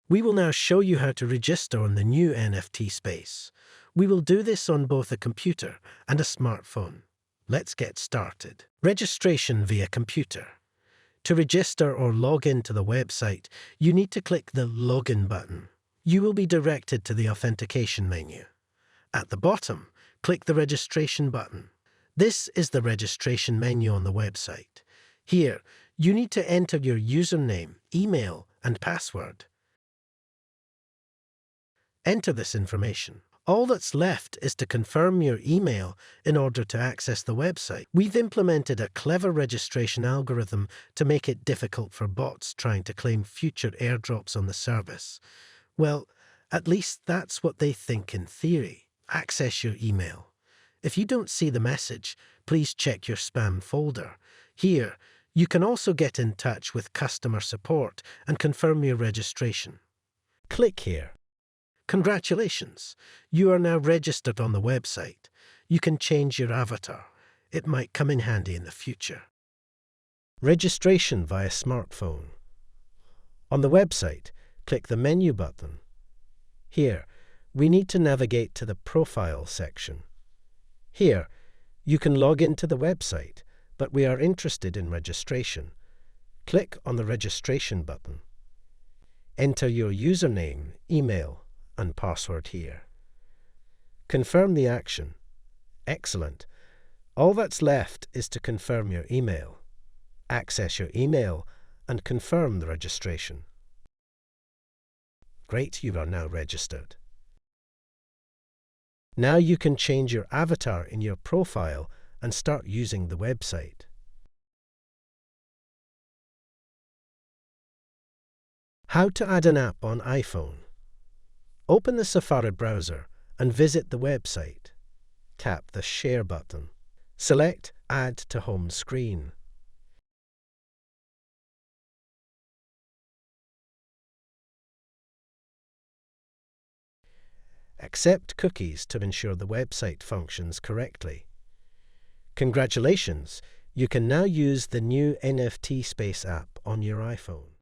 We will now show you how to register on the new NFT Space. We will do this on both a computer and a smartphone. Let's get started. Registration via computer. To register or log into the website, you need to click the Login button. You will be directed to the authentication menu. At the bottom, click the Registration button. This is the registration menu on the website. Here, you need to enter your username, email, and password. Enter this information. All that's left is to confirm your email in order to access the website. We've implemented a clever registration algorithm to make it difficult for bots trying to claim future airdrops on the service. Well, at least that's what they think in theory. Access your email. If you don't see the message, please check your spam folder. Here, you can also get in touch with customer support and confirm your registration. Click here. Congratulations! You are now registered on the website. You can change your avatar. It might come in handy in the future. Registration via smartphone. On the website, click the menu button. Here, we need to navigate to the Profile section. Here, you can log into the website, but we are interested in registration. Click on the Registration button. Enter your username, email, and password here. Confirm the action. Excellent. All that's left is to confirm your email. Access your email and confirm the registration. Great, you are now registered. Now you can change your avatar in your profile and start using the website. How to add an app on iPhone. Open the Safari browser and visit the website. Tap the Share button. Select Add to Home Screen. Accept cookies to ensure the website functions correctly. Congratulations! You can now use the new NFT Space app on your iPhone.